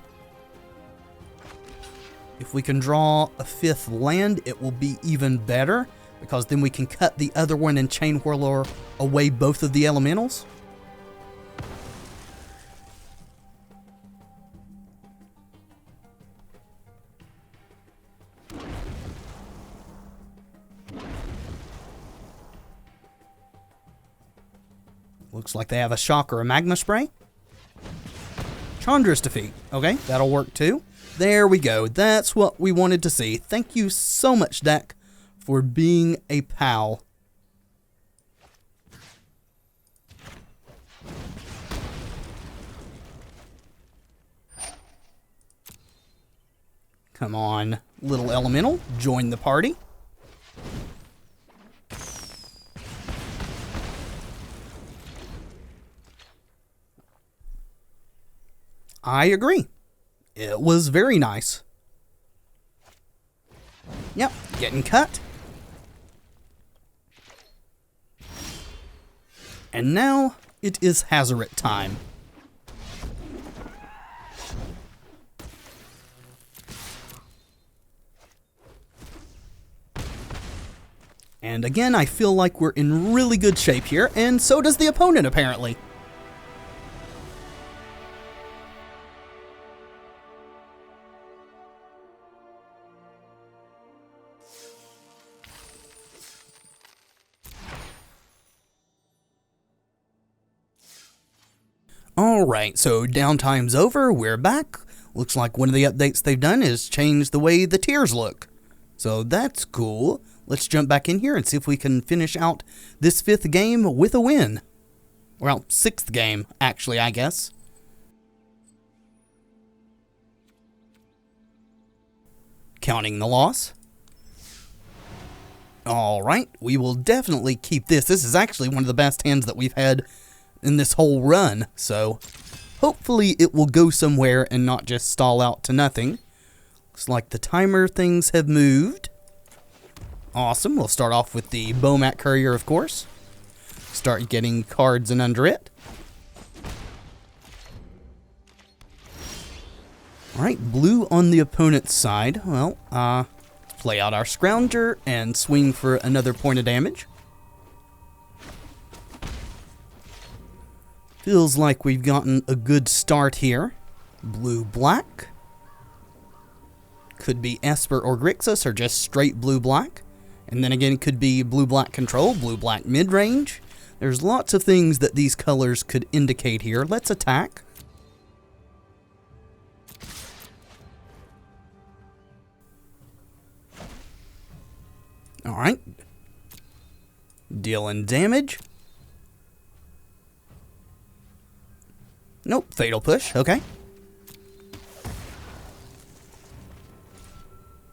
If we can draw a 5th land, it will be even better, because then we can cut the other one and Chain Whirler away both of the elementals. Looks like they have a shock or a magma spray. Chandra's defeat. Okay, that'll work too. There we go. That's what we wanted to see. Thank you so much, deck, for being a pal. Come on, little elemental, join the party. I agree. It was very nice. Yep, getting cut. And now it is Hazoret time. And again, I feel like we're in really good shape here, and so does the opponent, apparently. Alright, so downtime's over, we're back. Looks like one of the updates they've done is change the way the tiers look. So that's cool. Let's jump back in here and see if we can finish out this 5th game with a win. Well, 6th game, actually, I guess. Counting the loss. Alright, we will definitely keep this. This is actually one of the best hands that we've had in this whole run, so Hopefully it will go somewhere and not just stall out to nothing. Looks like the timer things have moved. Awesome. We'll start off with the Bomat Courier, of course. Start getting cards in under it. Alright, blue on the opponent's side. Well, play out our Scrounger and swing for another point of damage. Feels like we've gotten a good start here. Blue-black. Could be Esper or Grixis, or just straight blue-black. And then again, could be blue-black control, blue-black mid-range. There's lots of things that these colors could indicate here. Let's attack. Alright. Dealing damage. Nope, fatal push, okay.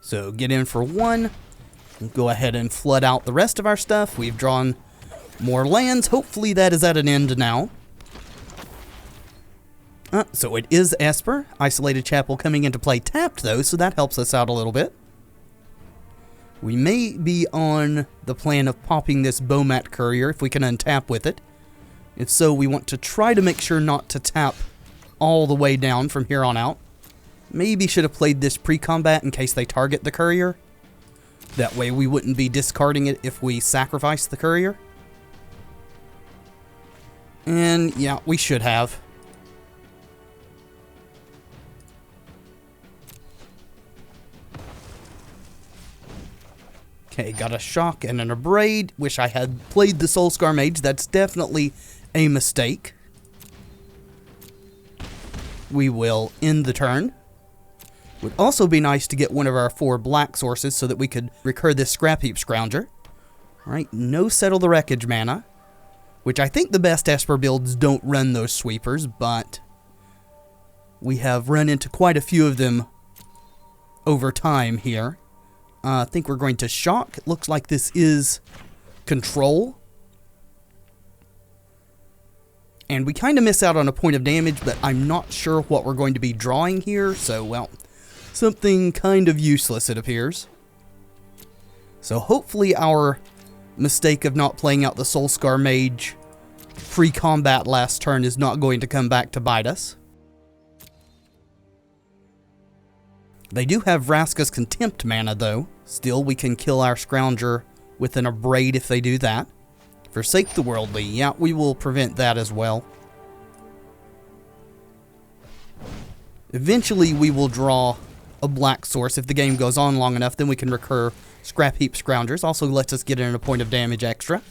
So get in for one. Go ahead and flood out the rest of our stuff. We've drawn more lands. Hopefully that is at an end now. So it is Esper. Isolated Chapel coming into play tapped though, so that helps us out a little bit. We may be on the plan of popping this Bomat Courier if we can untap with it. If so, we want to try to make sure not to tap all the way down from here on out. Maybe should have played this pre-combat in case they target the Courier. That way we wouldn't be discarding it if we sacrifice the Courier. And yeah, we should have. Okay, got a shock and an abrade. Wish I had played the Soulscar Mage. That's definitely a mistake. We will end the turn. Would also be nice to get one of our 4 black sources so that we could recur this Scrap Heap Scrounger. Alright, no Settle the Wreckage mana, which I think the best Esper builds don't run those sweepers, but we have run into quite a few of them over time here. I think we're going to shock. It looks like this is control. And we kind of miss out on a point of damage, but I'm not sure what we're going to be drawing here, so, well, something kind of useless, it appears. So hopefully our mistake of not playing out the Soulscar Mage pre-combat last turn is not going to come back to bite us. They do have Vraska's Contempt mana, though. Still, we can kill our Scrounger with an Abrade if they do that. Forsake the Worldly. Yeah, we will prevent that as well. Eventually, we will draw a black source. If the game goes on long enough, then we can recur Scrap Heap Scroungers. Also lets us get in a point of damage extra.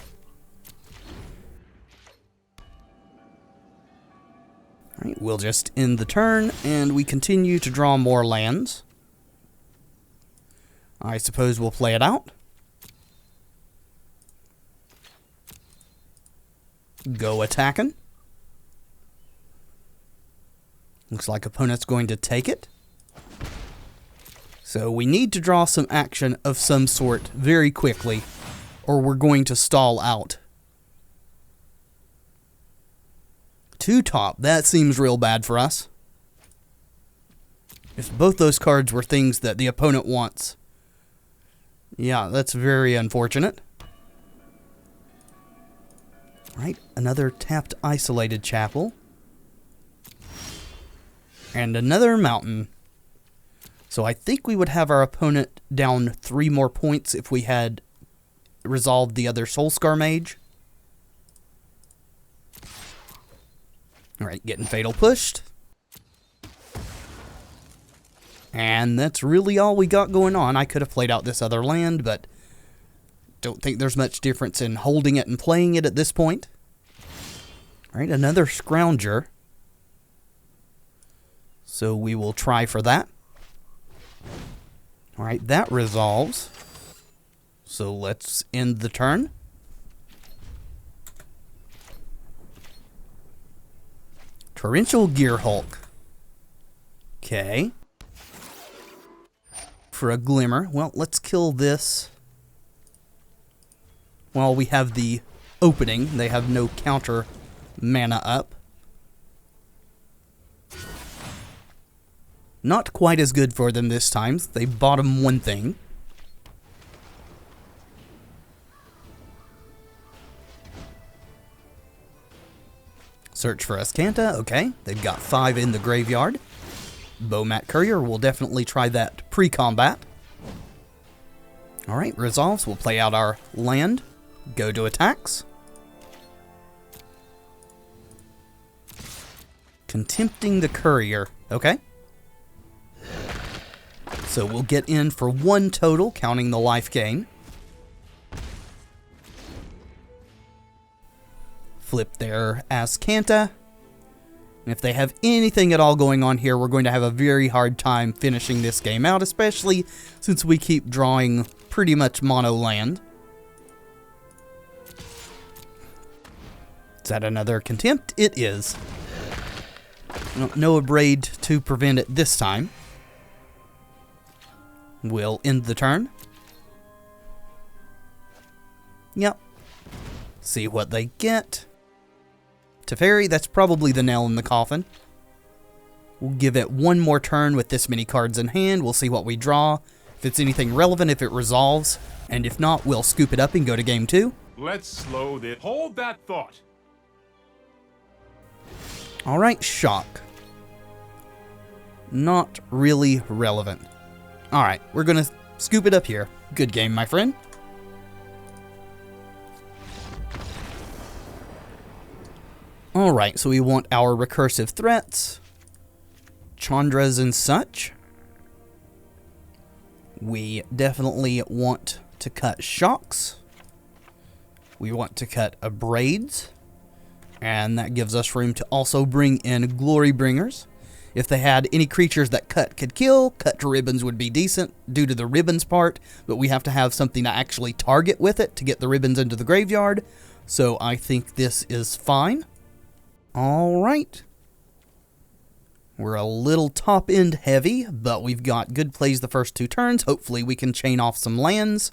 Alright, we'll just end the turn, and we continue to draw more lands. I suppose we'll play it out. Go attacking. Looks like opponent's going to take it. So we need to draw some action of some sort very quickly, or we're going to stall out. 2 top, that seems real bad for us. If both those cards were things that the opponent wants. Yeah, that's very unfortunate. Right, another tapped Isolated Chapel. And another mountain. So I think we would have our opponent down 3 more points if we had resolved the other Soulscar Mage. Alright, getting fatal pushed. And that's really all we got going on. I could have played out this other land, but don't think there's much difference in holding it and playing it at this point. Alright, another Scrounger. So we will try for that. Alright, that resolves. So let's end the turn. Torrential Gearhulk. Okay. For a Glimmer. Well, let's kill this while we have the opening. They have no counter mana up. Not quite as good for them this time. They bottom one thing. Search for Escanta. Okay, they've got 5 in the graveyard. Bowmat Courier, we'll definitely try that pre-combat. Alright, resolves. We'll play out our land. Go to attacks. Contempting the Courier. Okay. So we'll get in for 1 total, counting the life gain. Flip their Ascanta. And if they have anything at all going on here, we're going to have a very hard time finishing this game out, especially since we keep drawing pretty much mono land. Is that another contempt? It is. No Abrade to prevent it this time. We'll end the turn. Yep. See what they get. Teferi, that's probably the nail in the coffin. We'll give it 1 more turn with this many cards in hand. We'll see what we draw. If it's anything relevant, if it resolves. And if not, we'll scoop it up and go to game 2. Let's slow this. Hold that thought. Alright, shock. Not really relevant. Alright, we're gonna scoop it up here. Good game, my friend. Alright, so we want our recursive threats. Chandras and such. We definitely want to cut shocks. We want to cut abrades. And that gives us room to also bring in glory bringers. If they had any creatures that cut could kill, cut to ribbons would be decent due to the ribbons part, but we have to have something to actually target with it to get the ribbons into the graveyard. So I think this is fine. Alright. We're a little top end heavy, but we've got good plays the first 2 turns. Hopefully we can chain off some lands.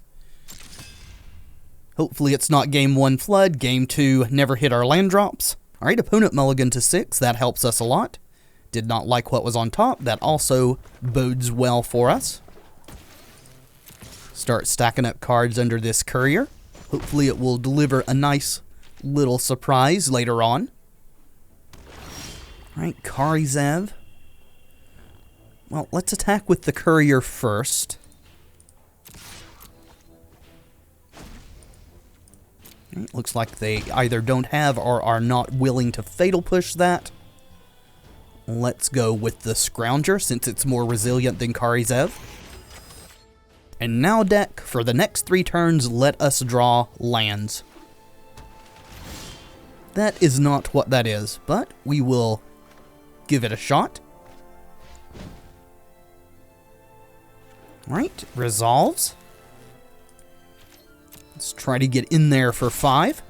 Hopefully it's not game 1 flood, game 2 never hit our land drops. Alright, opponent mulligan to 6, that helps us a lot. Did not like what was on top, that also bodes well for us. Start stacking up cards under this courier. Hopefully it will deliver a nice little surprise later on. Alright, Karizev. Well, let's attack with the courier first. Looks like they either don't have or are not willing to fatal push that. Let's go with the Scrounger since it's more resilient than Karizev. And now, deck, for the next 3 turns, let us draw lands. That is not what that is, but we will give it a shot. Alright, resolves. Let's try to get in there for 5.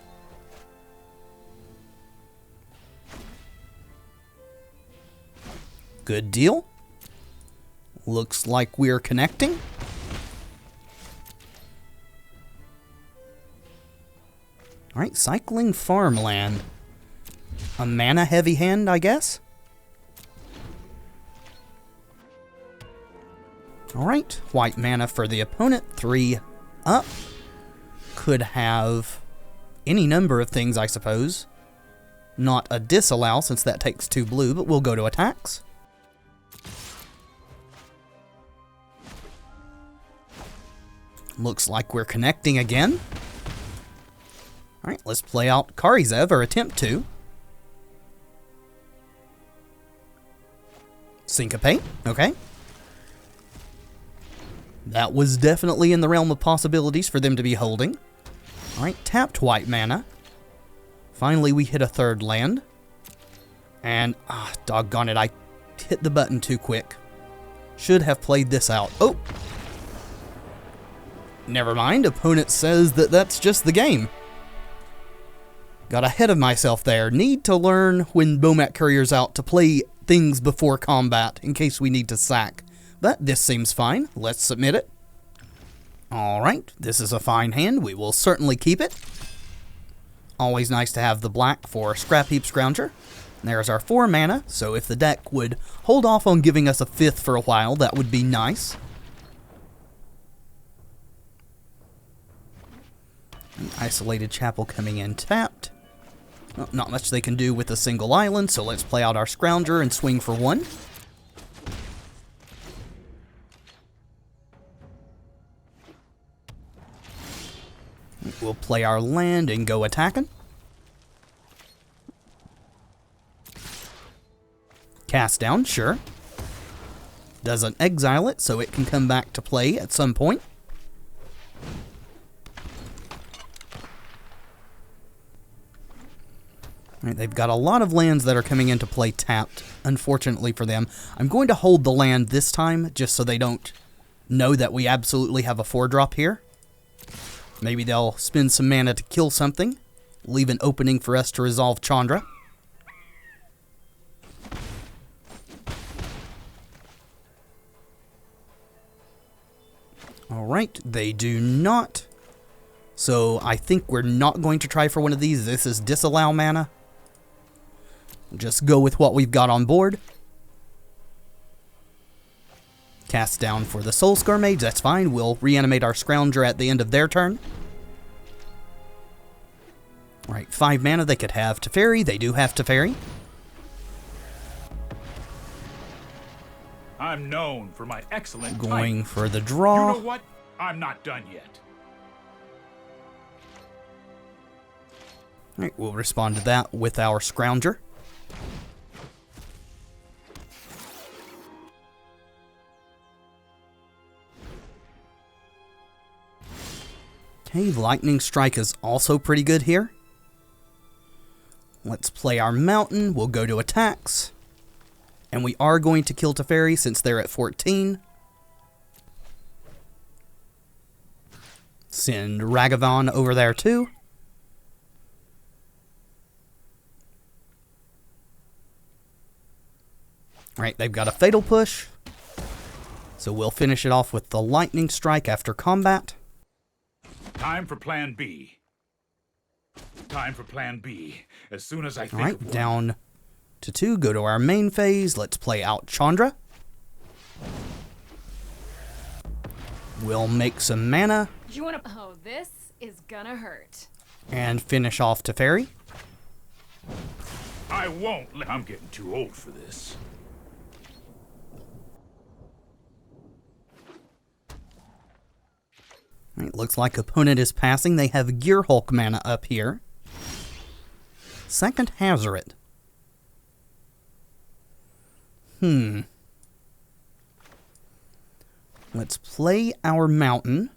Good deal. Looks like we're connecting. Alright, cycling farmland. A mana heavy hand, I guess? Alright, white mana for the opponent, 3 up. Could have any number of things, I suppose. Not a disallow, since that takes 2 blue, but we'll go to attacks. Looks like we're connecting again. Alright, let's play out Karizev, or attempt to. Syncopate, okay. That was definitely in the realm of possibilities for them to be holding. Alright, tapped white mana. Finally, we hit a 3rd land. And, doggone it, I hit the button too quick. Should have played this out. Oh! Never mind, opponent says that that's just the game. Got ahead of myself there. Need to learn when Bowmat Courier's out to play things before combat in case we need to sack. But this seems fine. Let's submit it. Alright, this is a fine hand. We will certainly keep it. Always nice to have the black for Scrap Heap Scrounger. There's our 4 mana, so if the deck would hold off on giving us a 5th for a while, that would be nice. An Isolated Chapel coming in tapped. Well, not much they can do with a single island, so let's play out our Scrounger and swing for 1. We'll play our land and go attacking. Cast down, sure. Doesn't exile it, so it can come back to play at some point. Alright, they've got a lot of lands that are coming into play tapped, unfortunately for them. I'm going to hold the land this time, just so they don't know that we absolutely have a 4-drop here. Maybe they'll spend some mana to kill something, leave an opening for us to resolve Chandra. Alright, they do not. So I think we're not going to try for one of these. This is disallow mana. Just go with what we've got on board. Cast down for the Soulscar Mage, that's fine. We'll reanimate our Scrounger at the end of their turn. Alright, 5 mana they could have Teferi. They do have Teferi. I'm known for my excellent Going timing. for the draw. You know what? I'm not done yet. Alright, we'll respond to that with our Scrounger. Okay, Lightning Strike is also pretty good here. Let's play our Mountain. We'll go to attacks. And we are going to kill Teferi since they're at 14. Send Ragavan over there too. Alright, they've got a Fatal Push. So we'll finish it off with the Lightning Strike after combat. Time for plan B. Time for plan B. As soon as I think Alright, of one. down to 2. Go to our main phase. Let's play out Chandra. We'll make some mana. You wanna? Oh, this is gonna hurt. And finish off Teferi. I won't. I'm getting too old for this. Alright, looks like opponent is passing. They have Gear Hulk mana up here. Second Hazoret. Let's play our Mountain.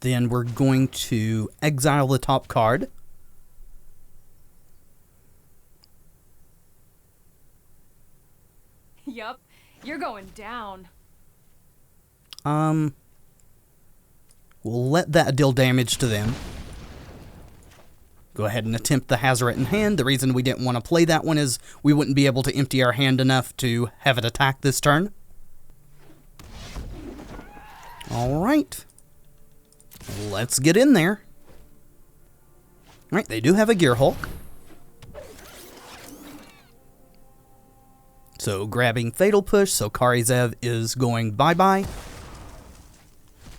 Then we're going to exile the top card. Yup, you're going down. We'll let that deal damage to them. Go ahead and attempt the Hazoret in hand. The reason we didn't want to play that one is we wouldn't be able to empty our hand enough to have it attack this turn. Alright. Let's get in there. Alright, they do have a Gear Hulk. So grabbing Fatal Push, so Karizev is going bye-bye.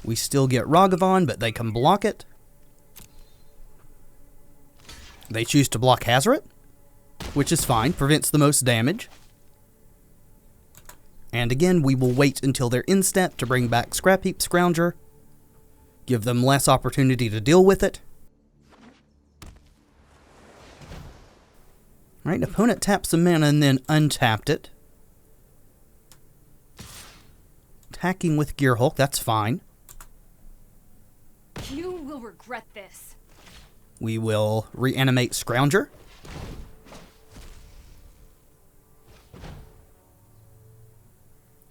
We still get Ragavan, but they can block it. They choose to block Hazoret, which is fine, prevents the most damage. And again, we will wait until they're in step to bring back Scrap Heap Scrounger. Give them less opportunity to deal with it. Right, opponent tapped some mana and then untapped it. Attacking with Gear Hulk, that's fine. You will regret this. We will reanimate Scrounger.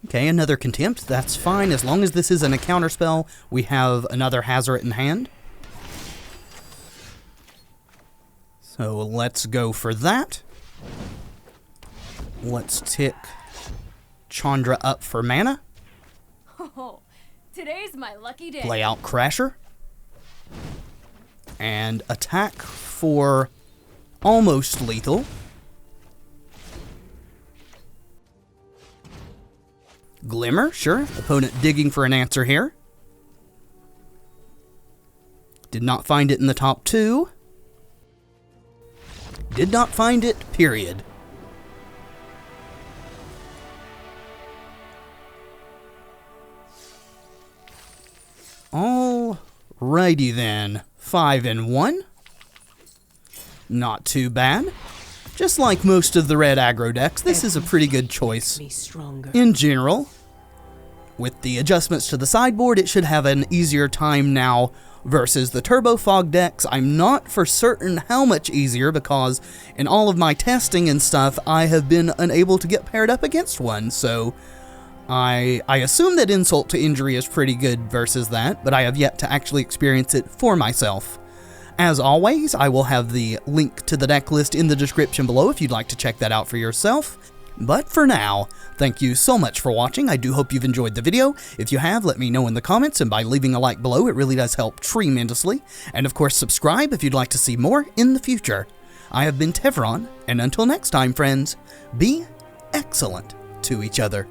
Okay, another Contempt. That's fine. As long as this isn't a counterspell, we have another Hazoret in hand. So let's go for that. Let's tick Chandra up for mana. Oh, today's my lucky day. Play out Crasher. And attack for almost lethal. Glimmer, sure. Opponent digging for an answer here. Did not find it in the top 2. Did not find it, period. Alrighty then. 5 and 1. Not too bad. Just like most of the red aggro decks, this is a pretty good choice in general. With the adjustments to the sideboard, it should have an easier time now versus the Turbo Fog decks. I'm not for certain how much easier, because in all of my testing and stuff, I have been unable to get paired up against one, so I assume that Insult to Injury is pretty good versus that, but I have yet to actually experience it for myself. As always, I will have the link to the deck list in the description below if you'd like to check that out for yourself. But for now, thank you so much for watching. I do hope you've enjoyed the video. If you have, let me know in the comments, and by leaving a like below, it really does help tremendously. And of course, subscribe if you'd like to see more in the future. I have been Tevaron, and until next time, friends, be excellent to each other.